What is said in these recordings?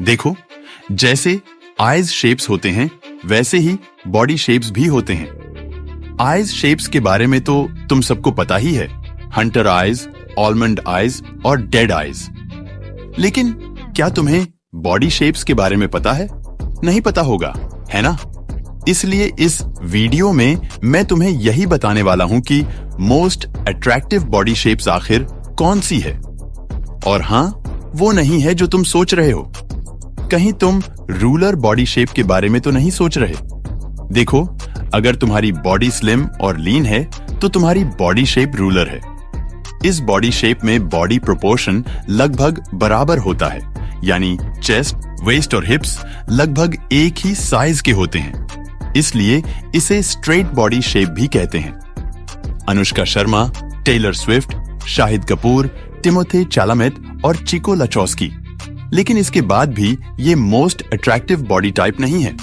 देखो, जैसे eyes shapes होते हैं वैसे ही बॉडी शेप्स भी होते हैं। आईज शेप्स के बारे में तो तुम सबको पता ही है, हंटर आईज, आलमंड आईज और डेड आईज। लेकिन क्या तुम्हें बॉडी शेप्स के बारे में पता है? नहीं पता होगा, है ना? इसलिए इस वीडियो में मैं तुम्हें यही बताने वाला हूं कि मोस्ट अट्रैक्टिव बॉडी शेप्स आखिर कौन सी है। और हां, वो नहीं है जो तुम सोच रहे हो। कहीं तुम रूलर बॉडी शेप के बारे में तो नहीं सोच रहे। देखो, अगर तुम्हारी बॉडी स्लिम और लीन है तो तुम्हारी बॉडी शेप रूलर है। इस बॉडी शेप में बॉडी प्रोपोर्शन लगभग बराबर होता है, यानी चेस्ट, वेस्ट और हिप्स लगभग एक ही साइज के होते हैं। इसलिए इसे स्ट्रेट बॉडी शेप भी कहते हैं। Anushka Sharma, Taylor Swift, Shahid Kapoor, Timothy Chalamet और चिको लचोस्की। लेकिन इसके बाद भी ये मोस्ट अट्रैक्टिव बॉडी टाइप नहीं है।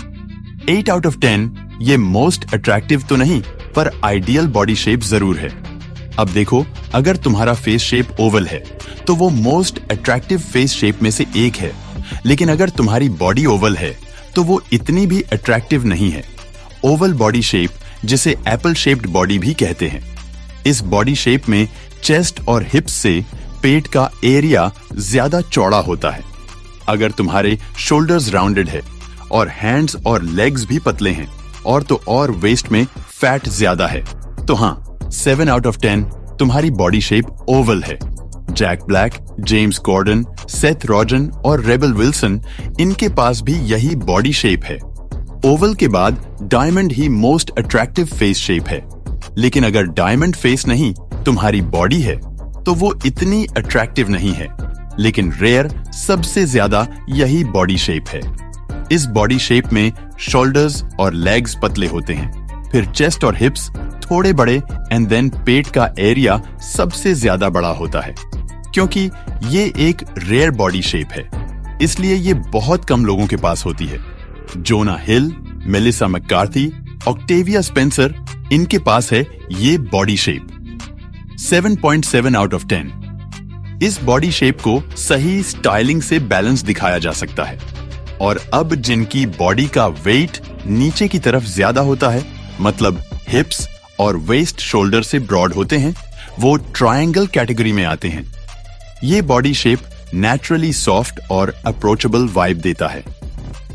8 आउट ऑफ 10 ये मोस्ट अट्रैक्टिव तो नहीं, पर आइडियल बॉडी शेप जरूर है। अब देखो, अगर तुम्हारा फेस शेप ओवल है तो वो मोस्ट अट्रैक्टिव फेस शेप में से एक है। लेकिन अगर तुम्हारी बॉडी ओवल है तो वो इतनी भी अट्रैक्टिव नहीं है। ओवल बॉडी शेप, जिसे एप्पल शेप्ड बॉडी भी कहते हैं, इस बॉडी शेप में चेस्ट और हिप्स से पेट का एरिया ज्यादा चौड़ा होता है। अगर तुम्हारे शोल्डर्स राउंडेड है और हैंड्स और लेग्स भी पतले हैं और तो और वेस्ट में फैट ज्यादा है, तो हाँ, 7 आउट ऑफ 10 तुम्हारी बॉडी शेप ओवल है। Jack Black, James Gordon, Seth Rogen और रेबल विल्सन, इनके पास भी यही बॉडी शेप है। ओवल के बाद डायमंड ही मोस्ट अट्रैक्टिव फेस शेप है। लेकिन अगर डायमंड फेस नहीं तुम्हारी बॉडी है तो वो इतनी अट्रैक्टिव नहीं है। लेकिन रेयर सबसे ज्यादा यही बॉडी शेप है। इस बॉडी शेप में शोल्डर्स और लेग्स पतले होते हैं, फिर चेस्ट और हिप्स थोड़े बड़े एंड देन पेट का एरिया सबसे ज्यादा बड़ा होता है। क्योंकि ये एक रेयर बॉडी शेप है, इसलिए ये बहुत कम लोगों के पास होती है। जोना हिल, मेलिसा मैककार्थी, ऑक्टेविया स्पेंसर, इनके पास है ये बॉडी शेप। 7.7 out of 10। इस बॉडी शेप को सही स्टाइलिंग से बैलेंस दिखाया जा सकता है। और अब जिनकी बॉडी का वेट नीचे की तरफ ज्यादा होता है, मतलब हिप्स और वेस्ट शोल्डर से ब्रॉड होते हैं, वो ट्रायंगल कैटेगरी में आते हैं। ये बॉडी शेप नेचुरली सॉफ्ट और अप्रोचेबल वाइब देता है।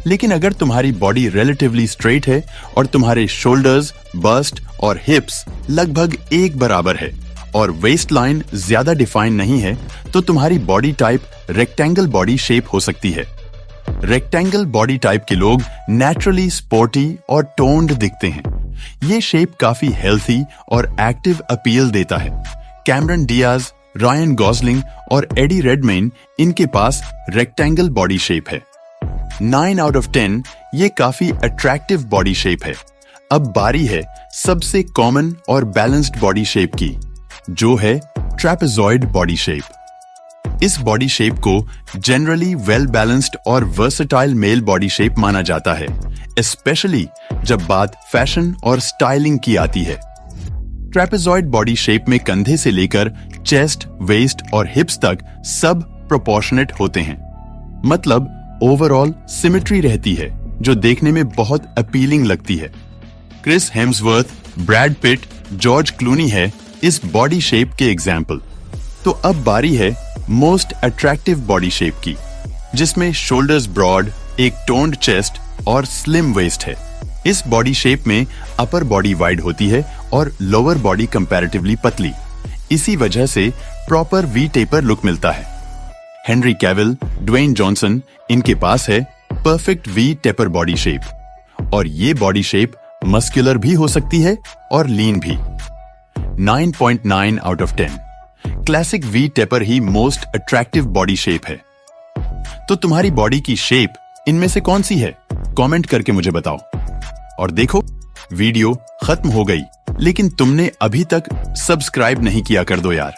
लेकिन अगर तुम्हारी बॉडी रिलेटिवली स्ट्रेट है और तुम्हारे शोल्डर्स, बस्ट और हिप्स लगभग एक बराबर है और वेस्ट लाइन ज्यादा डिफाइन नहीं है, तो तुम्हारी body type rectangle body shape हो सकती है। रेक्टेंगल बॉडी टाइप के लोग नेचुरली स्पोर्टी और टोन्ड दिखते हैं। ये शेप काफी हेल्थी और एक्टिव अपील देता है। कैमरन डियाज, रायन गॉसलिंग और एडी रेडमेन, इनके पास रेक्टेंगल बॉडी शेप है। 9 आउट ऑफ 10 ये काफी अट्रैक्टिव बॉडी शेप है। अब बारी है सबसे कॉमन और बैलेंस्ड बॉडी शेप की, जो है ट्रेपेजॉइड बॉडी शेप। इस बॉडी शेप को जनरली वेल बैलेंस्ड और वर्सेटाइल मेल बॉडी शेप माना जाता है, स्पेशली जब बात फैशन और स्टाइलिंग की आती है। ट्रेपेजॉइड बॉडी शेप में कंधे से लेकर चेस्ट, वेस्ट और हिप्स तक सब प्रोपोर्शनेट होते हैं। मतलब ओवरऑल सिमेट्री रहती है, जो देखने में बहुत अपीलिंग लगती है। Chris Hemsworth, Brad Pitt, George Clooney है इस बॉडी शेप के एग्जाम्पल। तो अब बारी है मोस्ट अट्रैक्टिव बॉडी शेप की, जिसमें शोल्डर्स ब्रॉड, एक टोन्ड चेस्ट और स्लिम वेस्ट है। इस बॉडी शेप में अपर बॉडी वाइड होती है और लोअर बॉडी कंपैरेटिवली पतली। इसी वजह से प्रॉपर वी टेपर लुक मिलता है। हेनरी कैविल, ड्वेन जॉनसन, इनके पास है perfect we taper body shape. और ये बॉडी शेप मस्कुलर भी हो सकती है और लीन भी। 9.9 out of 10। Classic we taper he most attractive body shape है। तो तुम्हारी बॉडी की शेप इनमें से कौन सी है? कमेंट करके मुझे बताओ। और देखो, वीडियो खत्म हो गई, लेकिन तुमने अभी तक सब्सक्राइब नहीं किया, कर दो यार।